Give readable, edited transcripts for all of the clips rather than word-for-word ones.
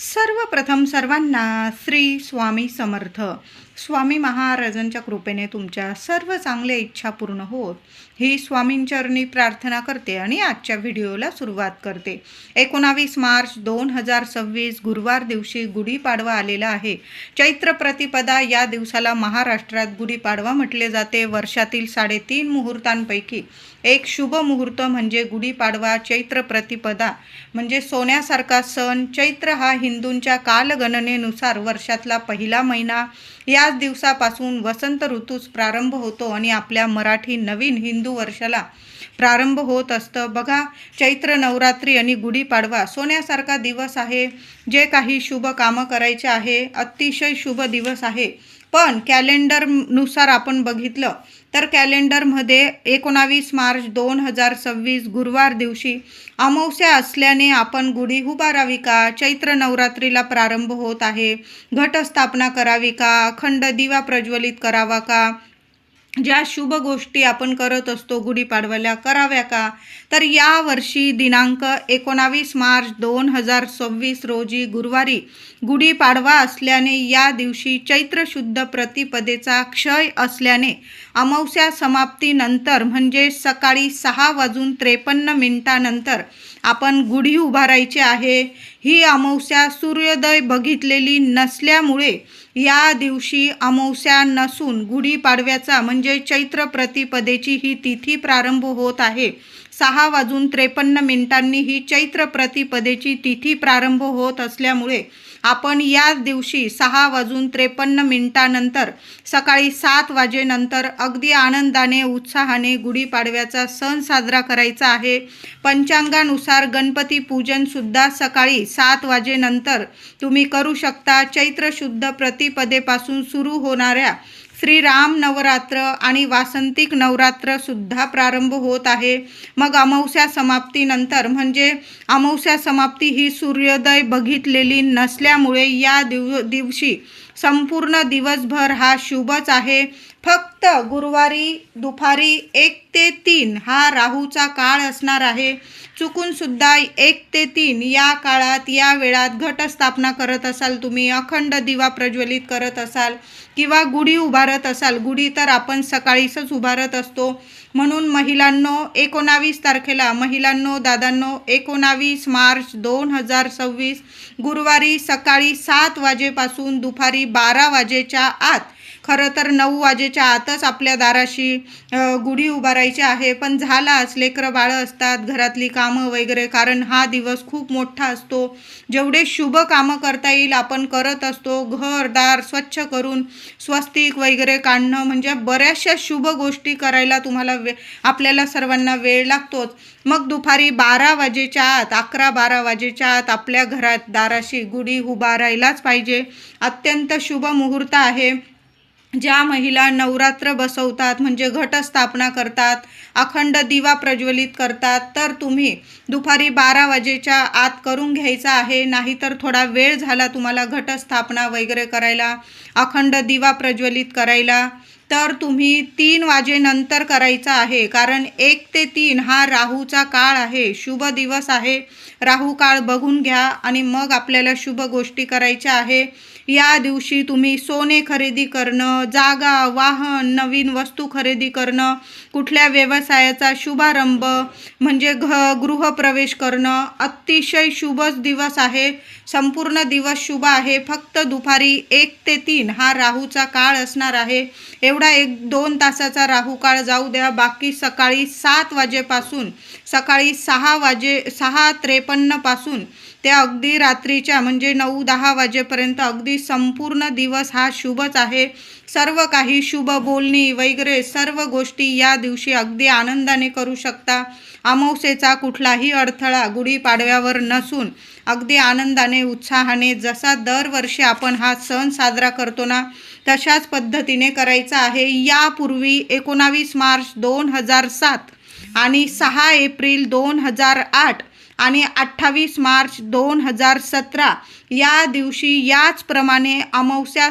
सर्वप्रथम सर्वांना श्री स्वामी समर्थ. स्वामी महाराजांच्या कृपेने तुमच्या सर्व चांगल्या इच्छा पूर्ण होत ही स्वामींचरणी प्रार्थना करते आणि आजच्या व्हिडिओला सुरुवात करते. 19 मार्च 2026 गुरुवार दिवशी गुढीपाडवा आलेला आहे. चैत्र प्रतिपदा या दिवसाला महाराष्ट्रात गुढीपाडवा म्हटले जाते. वर्षातील 3.5 मुहूर्तांपैकी एक शुभ मुहूर्त म्हणजे गुढीपाडवा. चैत्र प्रतिपदा म्हणजे सोन्यासारखा सण. चैत्र हा हिंदूंच्या कालगणनेनुसार वर्षातला पहिला महिना. याच दिवसापासून वसंत ऋतूस प्रारंभ होतो आणि आपल्या मराठी नवीन हिंदू वर्षाला प्रारंभ होत असतं. बघा, चैत्र नवरात्री आणि गुढीपाडवा सोन्यासारखा दिवस आहे. जे काही शुभ कामं करायचे आहे अतिशय शुभ दिवस आहे. पण कॅलेंडरनुसार आपण बघितलं तर कॅलेंडरमध्ये 19 मार्च 2026 गुरुवार दिवशी अमावस्या असल्याने आपण गुढी उभारावी का? चैत्र नवरात्रीला प्रारंभ होत आहे. घटस्थापना करावी का? अखंड दिवा प्रज्वलित करावा का? ज्या शुभ गोष्टी आपण करत असतो गुढीपाडव्याला कराव्या का? तर यावर्षी दिनांक 19 मार्च 2026 रोजी गुरुवारी गुढीपाडवा असल्याने या दिवशी चैत्र शुद्ध प्रतिपदेचा क्षय असल्याने अमावस्या समाप्तीनंतर म्हणजे सकाळी 6:53 आपण गुढी उभारायची आहे. ही अमावस्या सूर्योदय बघितलेली नसल्यामुळे या दिवशी अमावस्या नसून गुढीपाडव्याचा म्हणजे चैत्र प्रतिपदेची ही तिथी प्रारंभ होत आहे. 6:53 ही चैत्र प्रतिपदेची तिथी प्रारंभ होत असल्यामुळे आपण या दिवशी 6:53 सकाळी 7 वाजेनंतर अगदी आनंदाने उत्साहाने गुढीपाडव्याचा सण साजरा करायचा आहे. पंचांगानुसार गणपती पूजन सुद्धा सकाळी 7 वाजेनंतर तुम्ही करू शकता. चैत्र शुद्ध प्रतिपदेपासून सुरू होणाऱ्या श्रीराम नवरात्र आणि वासंतिक नवरात्र सुद्धा प्रारंभ होत आहे. मग अमावस्या समाप्तीनंतर म्हणजे अमावस्या समाप्ती ही सूर्योदय बघितलेली नसल्यामुळे या दिवशी संपूर्ण दिवसभर हा शुभच आहे. फक्त गुरुवारी दुपारी 1 ते 3 हा राहूचा काळ असणार आहे. चुकून सुद्धा 1 ते 3 या काळात या वेळात घटस्थापना करत असाल, तुम्ही अखंड दिवा प्रज्वलित करत असाल किंवा गुढी उभारत असाल. गुढी तर आपण सकाळीच उभारत असतो. म्हणून महिलांनो 19 तारखेला दादांनो 19 मार्च 2026 गुरुवारी सकाळी 7 वाजेपासून दुपारी 12 वाजेच्या आत, खरं तर 9 वाजेच्या आतच आपल्या दाराशी गुढी उभारायची आहे. पण झालाच, लेकरं बाळं असतात, घरातली कामं वगैरे, कारण हा दिवस खूप मोठा असतो. जेवढे शुभ कामं करता येईल आपण करत असतो. घरदार स्वच्छ करून स्वस्तिक वगैरे काढणं म्हणजे बऱ्याचशा शुभ गोष्टी करायला आपल्याला सर्वांना वेळ लागतोच. मग दुपारी 12 वाजेच्या आत 11-12 वाजेच्या आत आपल्या घरात दाराशी गुढी उभारायलाच पाहिजे. अत्यंत शुभ मुहूर्त आहे. ज्या महिला नवरात्र बसवतात म्हणजे घटस्थापना करतात, अखंड दिवा प्रज्वलित करतात, तर तुम्ही दुपारी 12 वाजेच्या आत करून घ्यायचा आहे. नाहीतर थोडा वेळ झाला तुम्हाला घटस्थापना वगैरे करायला, अखंड दिवा प्रज्वलित करायला, तर तुम्ही 3 वाजेनंतर करायचा आहे. कारण 1 ते 3 हा राहूचा काळ आहे, शुभ दिवस आहे. राहू काळ बघून घ्या आणि मग आपल्याला शुभ गोष्टी करायच्या आहे. या दिवशी तुम्ही सोने खरेदी करणं, जागा, वाहन, नवीन वस्तू खरेदी करणं, कुठल्या व्यवसायाचा शुभारंभ म्हणजे गृहप्रवेश करणं अतिशय शुभच दिवस आहे. संपूर्ण दिवस शुभ आहे. फक्त दुपारी 1 ते 3 हा राहूचा काळ असणार आहे. एवढा 1-2 तासाचा राहू काळ जाऊ द्या. बाकी सकाळी 7 वाजेपासून सकाळी 6:53 पासून ते अगदी रात्रीच्या म्हणजे 9-10 वाजेपर्यंत अगदी संपूर्ण दिवस हा शुभच आहे. सर्व काही शुभ बोलणी वगैरे सर्व गोष्टी या दिवशी अगदी आनंदाने करू शकता. अमावस्येचा कुठलाही अडथळा गुढीपाडव्यावर नसून अगदी आनंदाने उत्साहाने जसा दरवर्षी आपण हा सण साजरा करतो ना तशाच पद्धतीने करायचा आहे. यापूर्वी 19 मार्च 2007 आणि 6 एप्रिल 2008 आणि 28 मार्च 2017 या दिवशी याचप्रमाणे अमावस्या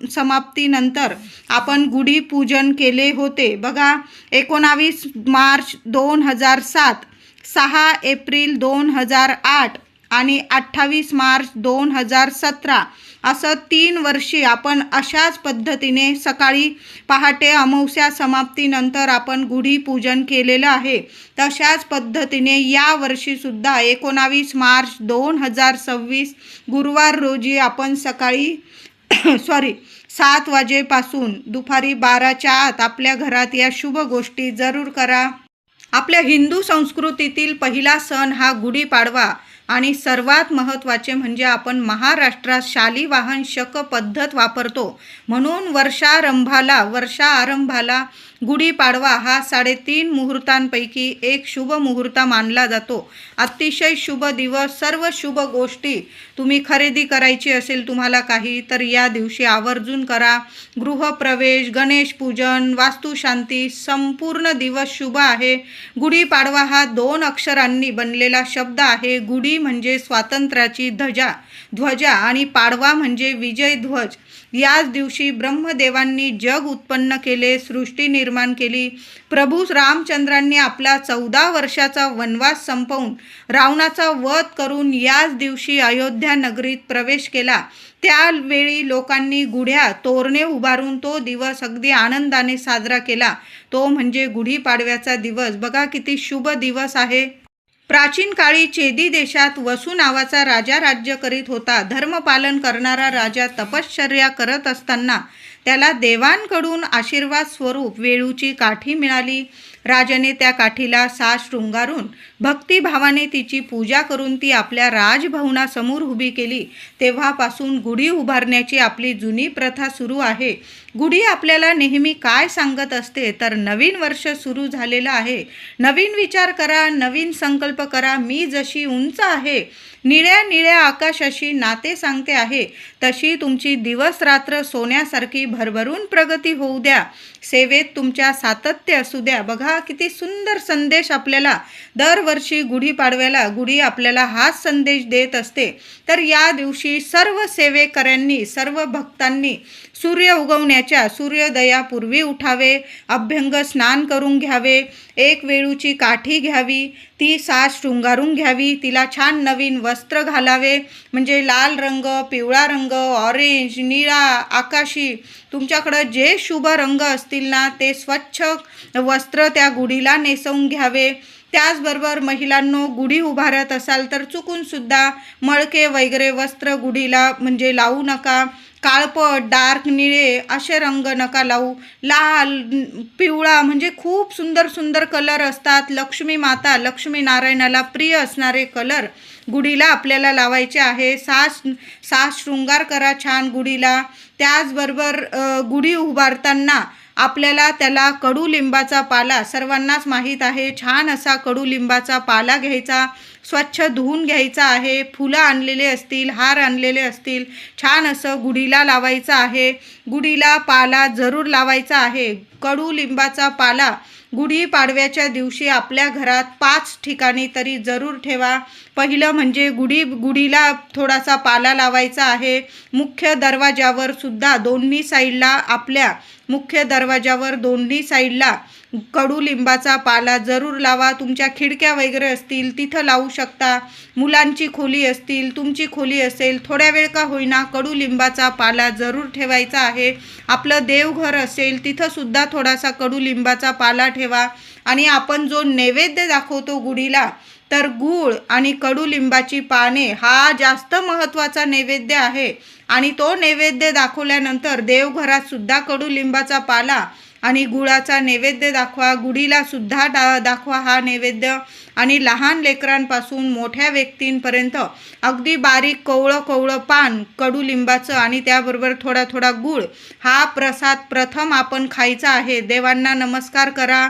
समाप्तीनंतर आपण गुढीपूजन केले होते. बघा, 19 मार्च 2007, 6 एप्रिल 2008 आणि 28 मार्च 2017 असं 3 वर्षी आपण अशाच पद्धतीने सकाळी पहाटे अमावस्या समाप्तीनंतर आपण गुढीपूजन केलेलं आहे. तशाच पद्धतीने या वर्षीसुद्धा 19 मार्च 2026 गुरुवार रोजी आपण सकाळी 7 वाजेपासून दुपारी 12च्या आत आपल्या घरात या शुभ गोष्टी जरूर करा. आपल्या हिंदू संस्कृतीतील पहिला सण हा गुढीपाडवा आणि सर्वात महत्त्वाचे म्हणजे आपण महाराष्ट्रात शालिवाहन शक पद्धत वापरतो. म्हणून वर्षारंभाला गुढीपाडवा हा 3.5 मुहूर्तांपैकी एक शुभ मुहूर्त मानला जातो. अतिशय शुभ दिवस. सर्व शुभ गोष्टी तुम्ही खरेदी करायची असेल तुम्हाला काही तर या दिवशी आवर्जून करा. गृहप्रवेश, गणेश पूजन, वास्तुशांती संपूर्ण दिवस शुभ आहे. गुढीपाडवा हा 2 अक्षरांनी बनलेला शब्द आहे. गुढी म्हणजे स्वातंत्र्याची ध्वजा आणि पाडवा म्हणजे विजय ध्वज. याच दिवशी ब्रह्मदेवांनी जग उत्पन्न केले, सृष्टी निर्माण केली. प्रभू रामचंद्रांनी आपला 14 वर्षाचा वनवास संपवून रावणाचा वध करून याच दिवशी अयोध्या नगरीत प्रवेश केला. त्यावेळी लोकांनी गुढ्या तोरणे उभारून तो दिवस अगदी आनंदाने साजरा केला. तो म्हणजे गुढीपाडव्याचा दिवस. बघा किती शुभ दिवस आहे. प्राचीन काळी चेदी देशात वसू नावाचा राजा राज्य करीत होता. धर्मपालन करणारा राजा तपश्चर्या करत असताना त्याला देवांकडून आशीर्वाद स्वरूप वेळूची काठी मिळाली. राजाने त्या काठीला साज शृंगारून भक्तिभावाने तिची पूजा करून ती आपल्या राजभवनासमोर उभी केली. तेव्हापासून गुढी उभारण्याची आपली जुनी प्रथा सुरू आहे. गुढी आपल्याला नेहमी काय सांगत असते तर नवीन वर्ष सुरू झालेलं आहे. नवीन विचार करा, नवीन संकल्प करा. मी जशी उंच आहे, निळ्या निळ्या आकाशाशी नाते सांगते आहे, तशी तुमची दिवस रात्र सोन्यासारखी भरभरून प्रगती होऊ द्या. सेवेत तुमच्या सातत्य असू द्या. बघा किती सुंदर संदेश आपल्याला दरवर्षी गुढीपाडव्याला गुढी आपल्याला हाच संदेश देत असते. तर या दिवशी सर्व सेवेकऱ्यांनी, सर्व भक्तांनी सूर्योदयापूर्वी उठावे, अभ्यंग स्नान करून घ्यावे, एक वेळूची काठी घ्यावी, ती साज शृंगारून घ्यावी, तिला छान नवीन वस्त्र घालावे. म्हणजे लाल रंग, पिवळा रंग, ऑरेंज, निळा, आकाशी, तुमच्याकडं जे शुभ रंग असतील ना ते स्वच्छ वस्त्र त्या गुढीला नेसवून घ्यावे. त्याचबरोबर महिलांनो, गुढी उभारत असाल तर चुकूनसुद्धा मळके वगैरे वस्त्र गुढीला म्हणजे लावू नका. काळपट, डार्क निळे असे रंग नका लावू. लाल, पिवळा म्हणजे खूप सुंदर सुंदर कलर असतात. लक्ष्मी माता, लक्ष्मी नारायणाला प्रिय असणारे कलर गुढीला आपल्याला लावायचे आहे. साज शृंगार करा छान गुढीला. त्याचबरोबर गुढी उभारताना आपल्याला त्याला कडुलिंबाचा पाला, सर्वांनाच माहीत आहे, छान असा कडुलिंबाचा पाला घ्यायचा, स्वच्छ धुवून घ्यायचा आहे. फुलं आणलेले असतील, हार आणलेले असतील, छान असं गुढीला लावायचं आहे. गुढीला पाला जरूर लावायचा आहे. कडुलिंबाचा पाला गुढीपाडव्याच्या दिवशी आपल्या घरात 5 ठिकाणी तरी जरूर ठेवा. पहिलं म्हणजे गुढीला थोडासा पाला लावायचा आहे. मुख्य दरवाजावर सुद्धा दोन्ही साईडला, आपल्या मुख्य दरवाजावर दोन्ही साईडला कडुलिंबाचा पाला जरूर लावा. तुमच्या खिडक्या वगैरे असतील तिथं लावू शकता. मुलांची खोली असतील, तुमची खोली असेल, थोड्या वेळ का होईना कडुलिंबाचा पाला जरूर ठेवायचा आहे. आपलं देवघर असेल तिथंसुद्धा थोडासा कडुलिंबाचा पाला ठेवा. आणि आपण जो नैवेद्य दाखवतो गुढीला तर गूळ आणि कडुलिंबाची पाने हा जास्त महत्त्वाचा नैवेद्य आहे. आणि तो नैवेद्य दाखवल्यानंतर देवघरात सुद्धा कडुलिंबाचा पाला आणि गुळाचा नैवेद्य दाखवा. गुढीला सुद्धा दाखवा हा नैवेद्य. आणि लहान लेकरांपासून मोठ्या व्यक्तींपर्यंत अगदी बारीक कोवळं पान कडुलिंबाचं आणि त्याबरोबर थोडा थोडा गूळ हा प्रसाद प्रथम आपण खायचा आहे. देवांना नमस्कार करा,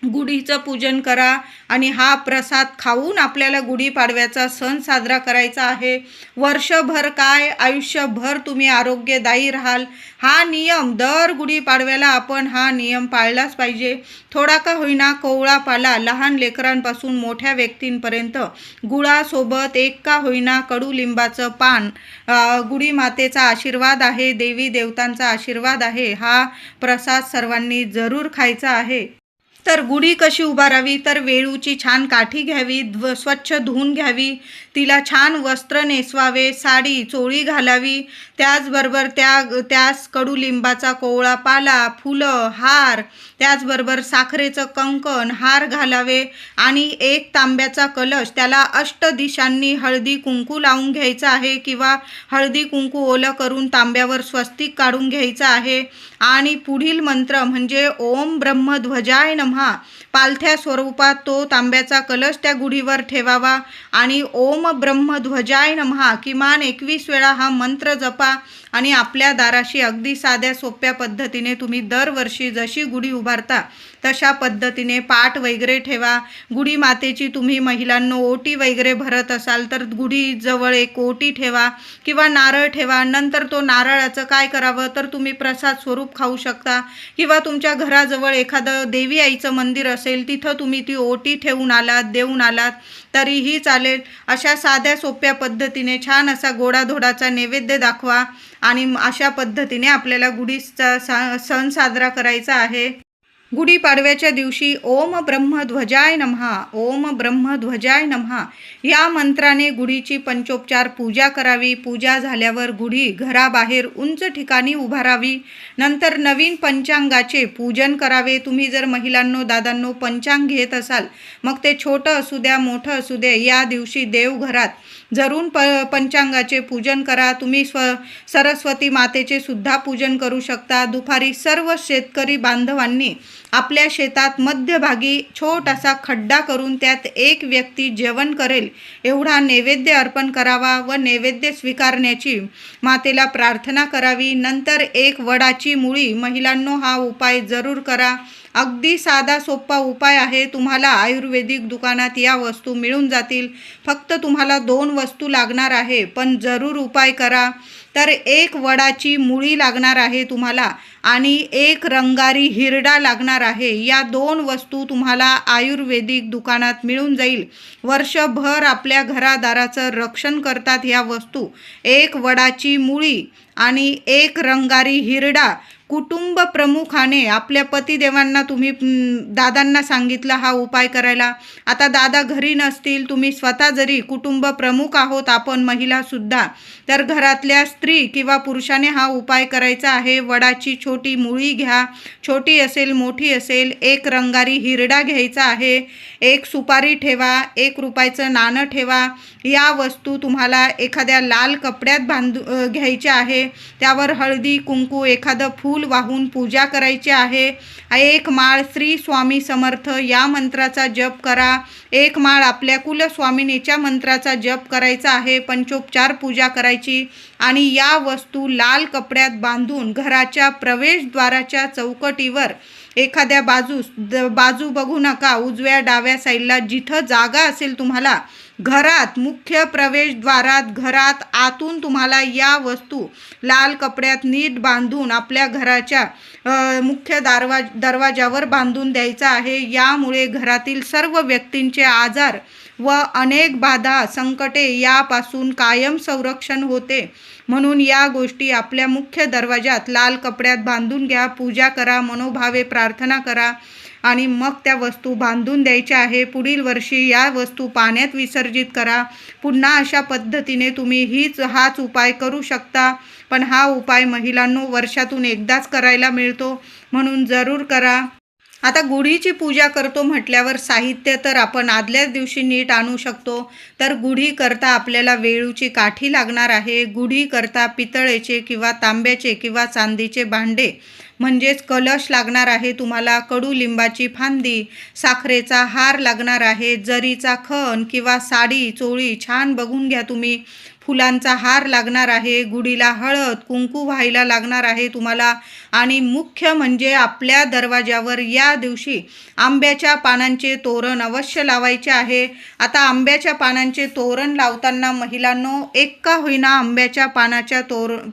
गुढीचं पूजन करा आणि हा प्रसाद खाऊन आपल्याला गुढीपाडव्याचा सण साजरा करायचा आहे. वर्षभर काय, आयुष्यभर तुम्ही आरोग्यदायी राहाल. हा नियम दर गुढीपाडव्याला आपण हा नियम पाळलाच पाहिजे. थोडा का होईना कोवळा पाला लहान लेकरांपासून मोठ्या व्यक्तींपर्यंत गुळासोबत एक का होईना कडुलिंबाचं पान. गुढी मातेचा आशीर्वाद आहे, देवी देवतांचा आशीर्वाद आहे. हा प्रसाद सर्वांनी जरूर खायचा आहे. तर गुढी कशी उभारावी तर वेळूची छान काठी घ्यावी, स्वच्छ धुवून घ्यावी, तिला छान वस्त्र नेसवावे, साडी चोळी घालावी, त्याचबरोबर त्यास कडुलिंबाचा कोवळा पाला, फुलं, हार, त्याचबरोबर साखरेचं कंकण, हार घालावे आणि एक तांब्याचा कलश, त्याला अष्टदिशांनी हळदी कुंकू लावून घ्यायचं आहे किंवा हळदी कुंकू ओलं करून तांब्यावर स्वस्तिक काढून घ्यायचं आहे आणि पुढील मंत्र म्हणजे ओम ब्रह्मध्वजाय नमः पालथ्या स्वरूपात तो तांब्याचा कलश त्या गुढीवर ठेवावा आणि ओम ब्रह्मध्वजाय नमः किमान 21 वेळा हा मंत्र जपा आणि आपल्या दाराशी अगदी साध्या सोप्या पद्धतीने तुम्ही दरवर्षी जशी गुढी उभारता तशा पद्धतीने पाट वगैरे ठेवा. गुढी मातेची तुम्ही महिलांनो ओटी वगैरे भरत असाल तर गुढीजवळ एक ओटी ठेवा किंवा नारळ ठेवा. नंतर तो नारळाचं काय करावं तर तुम्ही प्रसाद स्वरूप खाऊ शकता किंवा तुमच्या घराजवळ एखादं देवी आईचं मंदिर असेल तिथं तुम्ही ती ओटी ठेवून आलात, देऊन आलात तरीही चालेल. अशा साध्या सोप्या पद्धतीने छान असा गोडाधोडाचा नैवेद्य दाखवा आणि अशा पद्धतीने आपल्याला गुढीचा सण साजरा करायचा आहे. गुढीपाडव्याच्या दिवशी ओम ब्रह्मध्वजाय नमः, ओम ब्रह्मध्वजाय नमः या मंत्राने गुढीची पंचोपचार पूजा करावी. पूजा झाल्यावर गुढी घराबाहेर उंच ठिकाणी उभारावी. नंतर नवीन पंचांगाचे पूजन करावे. तुम्ही जर महिलांनो दादांनो पंचांग घेत असाल मग ते छोटं असू द्या मोठं असू द्या, या दिवशी देवघरात जरूर पंचांगाचे पूजन करा. तुम्ही सरस्वती मातेचे सुद्धा पूजन करू शकता. दुपारी सर्व शेतकरी बांधवांनी आपल्या शेतात मध्यभागी छोटासा खड्डा करून त्यात एक व्यक्ती जेवण करेल एवढा नैवेद्य अर्पण करावा व नैवेद्य स्वीकारण्याची मातेला प्रार्थना करावी. नंतर एक वडाची मुळी, महिलांनो हा उपाय जरूर करा. अगदी साधा सोपा उपाय आहे. तुम्हाला आयुर्वेदिक दुकानात या वस्तू मिळून जातील. फक्त तुम्हाला 2 वस्तू लागणार आहे, पण जरूर उपाय करा. तर एक वडाची मुळी लागणार आहे तुम्हाला आणि एक रंगारी हिरडा लागणार आहे. या 2 वस्तू तुम्हाला आयुर्वेदिक दुकानात मिळून जाईल. वर्षभर आपल्या घरादाराचं रक्षण करतात ह्या वस्तू. एक वडाची मुळी आणि एक रंगारी हिरडा. कुटुंब प्रमुखाने आपल्या पतिदेवांना तुम्ही दादांना सांगितलं हा उपाय करायला. आता दादा घरी नसतील, तुम्ही स्वतः जरी कुटुंब प्रमुख आहोत आपण महिलासुद्धा, तर घरातल्या स्त्री किंवा पुरुषाने हा उपाय करायचा आहे. वडाची छोटी मुळी घ्या, छोटी असेल मोठी असेल. एक रंगारी हिरडा घ्यायचा आहे. एक सुपारी ठेवा, 1 रुपयाचं नाणं ठेवा. या वस्तू तुम्हाला एखाद्या लाल कपड्यात घ्यायच्या आहे. त्यावर हळदी कुंकू एखादं फूल वाहून पूजा करायची आहे. 1 माळ श्री स्वामी समर्थ या मंत्राचा जप करा. 1 माळ आपल्या कुलस्वामिनीच्या मंत्राचा जप करायचा आहे. पंचोपचार पूजा करायची आणि या वस्तू लाल कपड्यात बांधून घराच्या प्रवेशद्वाराच्या चौकटीवर एखाद्या बाजू बघू नका, उजव्या डाव्या साईडला जिथं जागा असेल तुम्हाला घरात, मुख्य प्रवेशद्वारात, घरात आतून तुम्हाला या वस्तू लाल कपड्यात नीट बांधून आपल्या घराच्या मुख्य दरवाजावर बांधून द्यायचा आहे. यामुळे घरातील सर्व व्यक्तींचे आजार व अनेक बाधा संकटे यापासून कायम संरक्षण होते. म्हणून या गोष्टी आपल्या मुख्य दरवाजात लाल कपड्यात बांधून घ्या. पूजा करा, मनोभावे प्रार्थना करा आणि मग त्या वस्तू बांधून द्यायच्या आहे. पुढील वर्षी या वस्तू पाण्यात विसर्जित करा. पुन्हा अशा पद्धतीने तुम्ही हाच उपाय करू शकता. पण हा उपाय महिलांनो वर्षातून एकदाच करायला मिळतो, म्हणून जरूर करा. आता गुढीची पूजा करतो म्हटल्यावर साहित्य तर आपण आदल्याच दिवशी नीट आणू शकतो. तर गुढी करता आपल्याला वेळूची काठी लागणार आहे. गुढी करता पितळेचे किंवा तांब्याचे किंवा चांदीचे भांडे म्हणजेच कलश लागणार आहे तुम्हाला. कडुलिंबाची फांदी, साखरेचा हार लागणार आहे. जरीचा खण किंवा साडी चोळी छान बघून घ्या तुम्ही. फुलांचा हार लागणार आहे. गुढीला हळद कुंकू व्हायला लागणार आहे तुम्हाला. आणि मुख्य म्हणजे आपल्या दरवाजावर या दिवशी आंब्याच्या पानांचे तोरण अवश्य लावायचे आहे. आता आंब्याच्या पानांचे तोरण लावताना महिलांनो एक का होईना आंब्याच्या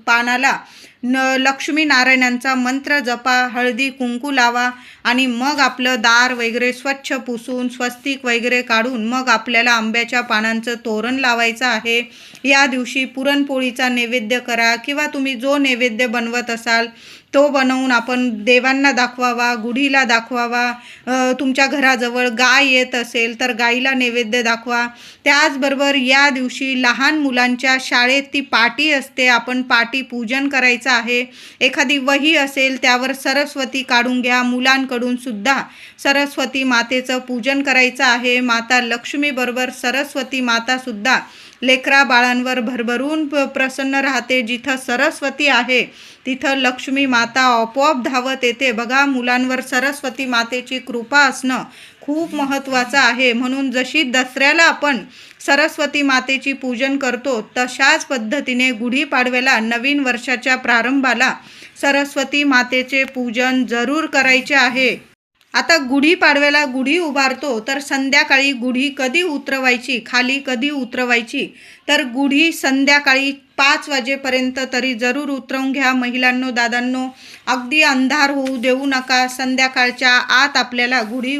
पानाला लक्ष्मी नारायणांचा मंत्र जपा, हळदी कुंकू लावा आणि मग आपलं दार वगैरे स्वच्छ पुसून स्वस्तिक वगैरे काढून मग आपल्याला आंब्याच्या पानांचं तोरण लावायचं आहे. या दिवशी पुरणपोळीचा नैवेद्य करा किंवा तुम्ही जो नैवेद्य बनवत असाल तो बनवून आपण देवांना दाखवावा, गुढीला दाखवावा. तुमच्या घराजवळ गाय येत असेल तर गाईला नैवेद्य दाखवा. त्याचबरोबर या दिवशी लहान मुलांच्या शाळेत ती पाटी असते, आपण पाटी पूजन करायचं आहे. एखादी वही असेल त्यावर सरस्वती काढून घ्या. मुलांकडून सुद्धा सरस्वती मातेचं पूजन करायचं आहे. माता लक्ष्मीबरोबर सरस्वती मातासुद्धा लेकरा बाळांवर भरभरून प्रसन्न राहते. जिथं सरस्वती आहे तिथं लक्ष्मी माता आपोआप धावत येते. बघा, मुलांवर सरस्वती मातेची कृपा असणं खूप महत्त्वाचं आहे. म्हणून जशी दसऱ्याला आपण सरस्वती मातेची पूजन करतो तशाच पद्धतीने गुढीपाडव्याला नवीन वर्षाच्या प्रारंभाला सरस्वती मातेचे पूजन जरूर करायचे आहे. आता गुढीपाडव्याला गुढी उभारतो तर संध्याकाळी गुढी कधी उतरवायची, खाली कधी उतरवायची, तर गुढी संध्याकाळी 5 वाजेपर्यंत तरी जरूर उतरवून घ्या. महिलांनो, दादांनो, अगदी अंधार होऊ देऊ नका. संध्याकाळच्या आत आपल्याला गुढी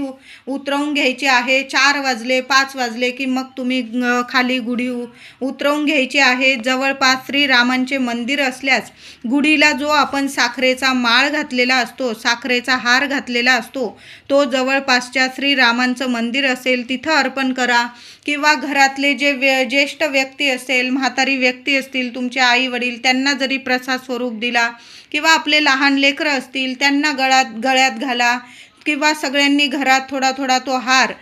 उतरवून घ्यायची आहे. 4 वाजले, 5 वाजले की मग तुम्ही खाली गुढी उतरवून घ्यायची आहे. जवळपास श्रीरामांचे मंदिर असल्यास गुढीला जो आपण साखरेचा माळ घातलेला असतो, साखरेचा हार घातलेला असतो, तो जवळपासच्या श्रीरामांचं मंदिर असेल तिथं अर्पण करा. किंवा घरातले जे ज्येष्ठ व्यक्ती असेल, म्हातारी व्यक्ती असतील, तुमचे आई वडील, त्यांना जरी प्रसाद स्वरूप दिला किंवा आपले लहान लेकरं असतील त्यांना गळ्यात घाला. किंवा सगळ्यांनी घरात थोडा थोडा तो हार,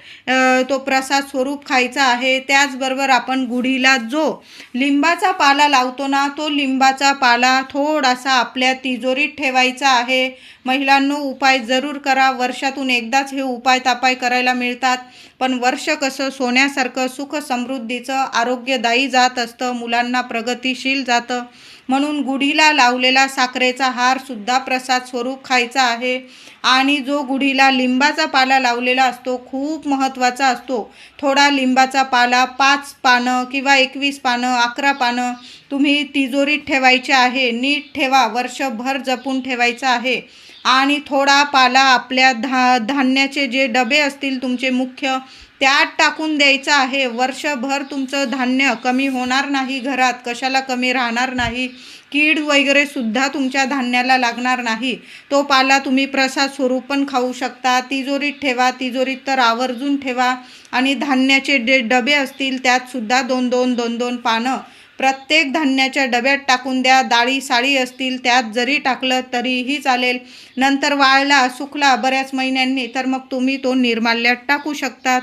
तो प्रसाद स्वरूप खायचा आहे. त्याचबरोबर आपण गुढीला जो लिंबाचा पाला लावतो ना, तो लिंबाचा पाला थोडासा आपल्या तिजोरीत ठेवायचा आहे. महिलांनो, उपाय जरूर करा. वर्षातून एकदाच हे उपाय तापाय करायला मिळतात, पण वर्ष कसं सोन्यासारखं सुख समृद्धीचं आरोग्यदायी जात असतं, मुलांना प्रगतिशील जातं. म्हणून गुढीला लावलेला साखरेचा हार सुद्धा प्रसाद स्वरूप खायचा आहे. आणि जो गुढीला लिंबाचा पाला लावलेला असतो खूप महत्त्वाचा असतो. थोडा लिंबाचा पाला 5 पानं किंवा 21 पानं, 11 पानं तुम्ही तिजोरीत ठेवायचे आहे. नीट ठेवा, वर्षभर जपून ठेवायचं आहे. आणि थोडा पाला आपल्या धान्याचे जे डबे असतील तुमचे मुख्य, त्यात टाकून द्यायचं आहे. वर्षभर तुमचं धान्य कमी होणार नाही, घरात कशाला कमी राहणार नाही, कीड वगैरे सुद्धा तुमच्या धान्याला लागणार नाही. तो पाला तुम्ही प्रसाद स्वरूप पण खाऊ शकता. तिजोरीत ठेवा, तिजोरीत तर आवर्जून ठेवा. आणि धान्याचे जे डबे असतील त्यात सुद्धा 2-2 पानं प्रत्येक धान्याच्या डब्यात टाकून द्या. डाळी साळी असतील त्यात जरी टाकलं तरीही चालेल. नंतर वाळला सुकला बऱ्याच महिन्यांनी तर मग तुम्ही तो निर्माल्यात टाकू शकतात.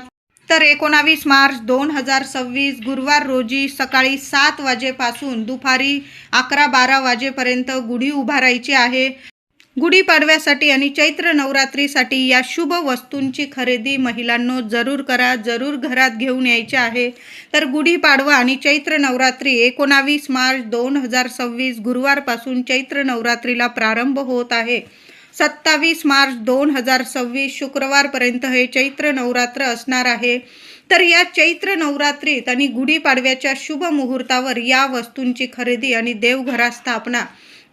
तर 19 मार्च 2026 गुरुवार रोजी सकाळी 7 वाजेपासून दुपारी 11-12 वाजेपर्यंत गुढी उभारायची आहे. गुढीपाडव्यासाठी आणि चैत्र नवरात्रीसाठी या शुभ वस्तूंची खरेदी महिलांनो जरूर करा, जरूर घरात घेऊन यायचे आहे. तर गुढीपाडवा आणि चैत्र नवरात्री 19 मार्च 2026 गुरुवारपासून चैत्र नवरात्रीला प्रारंभ होत आहे. 27 मार्च 2026 शुक्रवारपर्यंत हे चैत्र नवरात्र असणार आहे. तर या चैत्र नवरात्रीत आणि गुढीपाडव्याच्या शुभ मुहूर्तावर या वस्तूंची खरेदी आणि देवघरात स्थापना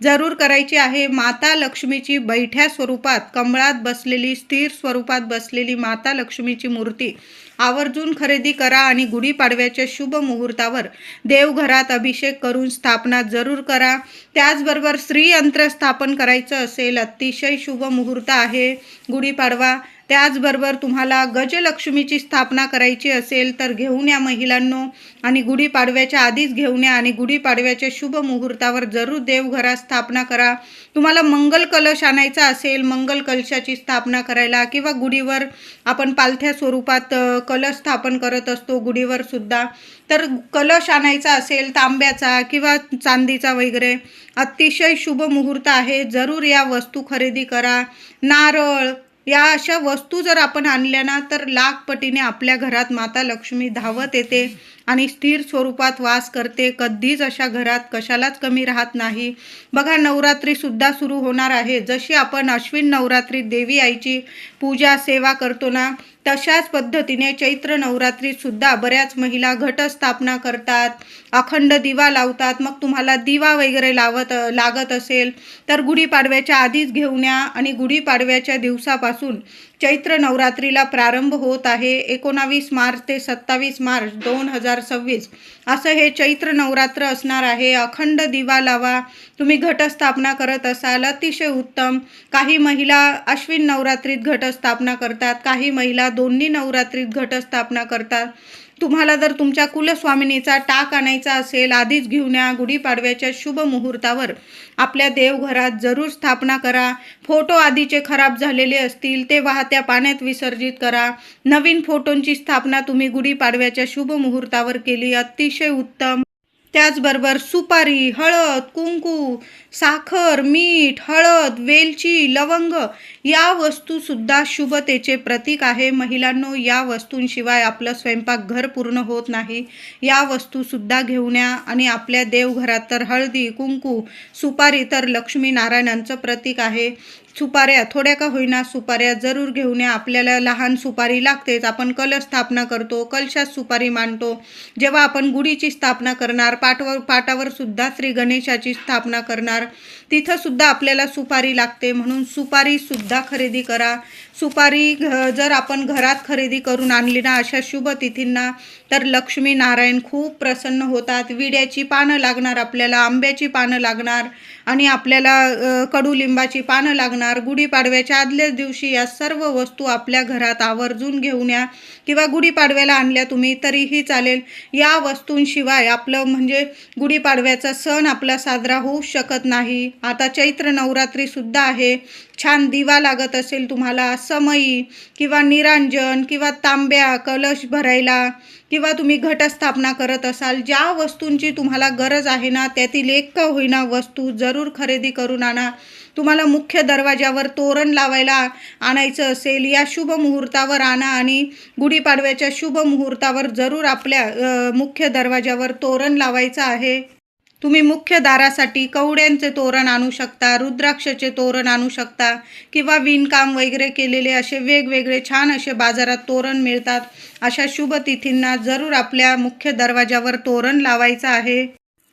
जरूर करायची आहे. माता लक्ष्मीची बैठ्या स्वरूपात कमळात बसलेली, स्थिर स्वरूपात बसलेली माता लक्ष्मीची मूर्ती आवर्जून खरेदी करा आणि गुढीपाडव्याच्या शुभ मुहूर्तावर देवघरात अभिषेक करून स्थापना जरूर करा. त्याचबरोबर श्रीयंत्र स्थापन करायचं असेल, अतिशय शुभ मुहूर्त आहे गुढीपाडवा. त्याचबरोबर तुम्हाला गजलक्ष्मीची स्थापना करायची असेल तर घेऊन या महिलांनो, आणि गुढीपाडव्याच्या आधीच घेऊन या आणि गुढीपाडव्याच्या शुभ मुहूर्तावर जरूर देवघरात स्थापना करा. तुम्हाला मंगल कलश आणायचा असेल, मंगल कलशाची स्थापना करायला, किंवा गुढीवर आपण पालथ्या स्वरूपात कलश स्थापन करत असतो गुढीवर सुद्धा, तर कलश आणायचा असेल तांब्याचा किंवा चांदीचा वगैरे, अतिशय शुभ मुहूर्त आहे. जरूर या वस्तू खरेदी करा. नारळ, या अशा वस्तू जर आपण आणल्या ना तर लाखपटीने आपल्या घरात माता लक्ष्मी धावत येते आणि स्थिर स्वरूपात वास करते. कधीच अशा घरात कशालाच कमी राहत नाही. बघा, नवरात्रीसुद्धा सुरू होणार आहे. जशी आपण अश्विन नवरात्रीत देवी आईची पूजा सेवा करतो ना, तशाच पद्धतीने चैत्र नवरात्रीतसुद्धा बऱ्याच महिला घटस्थापना करतात, अखंड दिवा लावतात. मग तुम्हाला दिवा वगैरे लागत असेल तर गुढीपाडव्याच्या आधीच घेऊन या आणि गुढीपाडव्याच्या दिवसापासून चैत्र नवरात्रीला प्रारंभ होत आहे. 19 मार्च ते 27 मार्च 2026 असं हे चैत्र नवरात्र असणार आहे. अखंड दिवा लावा. तुम्ही घटस्थापना करत असाल, अतिशय उत्तम. काही महिला अश्विन नवरात्रीत घटस्थापना करतात, काही महिला दोन्ही नवरात्रीत घटस्थापना करतात. तुम्हाला जर तुमच्या कुलस्वामिनीचा टाक आणायचा असेल, आधीच घेऊन या. गुढीपाडव्याच्या शुभ मुहूर्तावर आपल्या देवघरात जरूर स्थापना करा. फोटो आधीचे खराब झालेले असतील ते वाहत्या पाण्यात विसर्जित करा. नवीन फोटोंची स्थापना तुम्ही गुढीपाडव्याच्या शुभ मुहूर्तावर केली, अतिशय उत्तम. त्याचबरोबर सुपारी, हळद, कुंकू, साखर, मीठ, हळद, वेलची, लवंग या वस्तूसुद्धा शुभतेचे प्रतीक आहे. महिलांनो, या वस्तूंशिवाय आपलं स्वयंपाकघर पूर्ण होत नाही. या वस्तूसुद्धा घेऊन या. आणि आपल्या देवघरात तर हळदी, कुंकू, सुपारी तर लक्ष्मीनारायणांचं प्रतीक आहे. सुपाऱ्या थोड्या का होईना, सुपाऱ्या जरूर घेऊन या. आपल्याला लहान सुपारी लागतेच. आपण कलश स्थापना करतो, कलशात सुपारी मांडतो. जेव्हा आपण गुढीची स्थापना करणार, पाटावर सुद्धा श्री गणेशाची स्थापना करणार, तिथं सुद्धा आपल्याला सुपारी लागते. म्हणून सुपारी सुद्धा खरेदी करा. सुपारी जर आपण घरात खरेदी करून आणली ना अशा शुभ तिथींना, तर लक्ष्मी नारायण खूप प्रसन्न होतात. विड्याची पानं लागणार, आपल्याला आंब्याची पानं लागणार आणि आपल्याला कडुलिंबाची पानं लागणार. गुढीपाडव्याच्या आदल्याच दिवशी या सर्व वस्तू आपल्या घरात आवर्जून घेऊन या, किंवा गुढीपाडव्याला आणल्या तुम्ही तरीही चालेल. या वस्तूंशिवाय आपलं म्हणजे गुढीपाडव्याचा सण आपला साजरा होऊ शकत नाही. आता चैत्र नवरात्री सुद्धा आहे. छान दिवा लागत असेल तुम्हाला, समई किंवा निरांजन किंवा तांब्या कलश भरायला, किंवा तुम्ही घटस्थापना करत असाल, ज्या वस्तूंची तुम्हाला गरज आहे ना त्यातील एक का होईना वस्तू जरूर खरेदी करून आणा. तुम्हाला मुख्य दरवाजावर तोरण लावायला आणायचं असेल, या शुभ मुहूर्तावर आणा. आणि गुढीपाडव्याच्या शुभ मुहूर्तावर जरूर आपल्या मुख्य दरवाजावर तोरण लावायचं आहे. तुम्ही मुख्य दारासाठी कवड्यांचे तोरण आणू शकता, रुद्राक्षाचे तोरण आणू शकता, किंवा विणकाम वगैरे केलेले असे वेगवेगळे छान असे बाजारात तोरण मिळतात. अशा शुभ तिथींना जरूर आपल्या मुख्य दरवाजावर तोरण लावायचं आहे.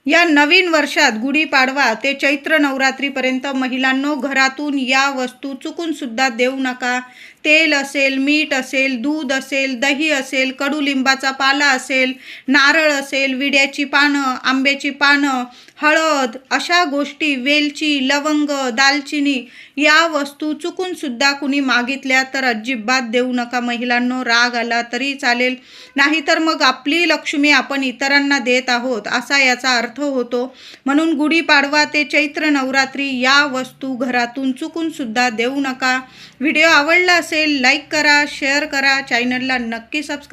या नवीन वर्षात गुढीपाडवा ते चैत्र नवरात्रीपर्यंत महिलांनो, घरातून या वस्तू चुकून सुद्धा देऊ नका. तेल असेल, मीठ असेल, दूध असेल, दही असेल, कडुलिंबाचा पाला असेल, नारळ असेल, विड्याची पानं, आंब्याची पानं, हळद, अशा गोष्टी, वेलची, लवंग, दालचिनी या वस्तू चुकून सुद्धा कुणी मागितल्या तर अजिबात देऊ नका. महिलांनो, राग आला तरी चालेल, नाहीतर मग आपली लक्ष्मी आपण इतरांना देत आहोत असा याचा अर्थ होतो. म्हणून गुढीपाडवा ते चैत्र नवरात्री या वस्तू घरातून चुकून सुद्धा देऊ नका. व्हिडिओ आवडला असेल लाईक करा, शेअर करा, चॅनलला नक्की सबस्क्राईब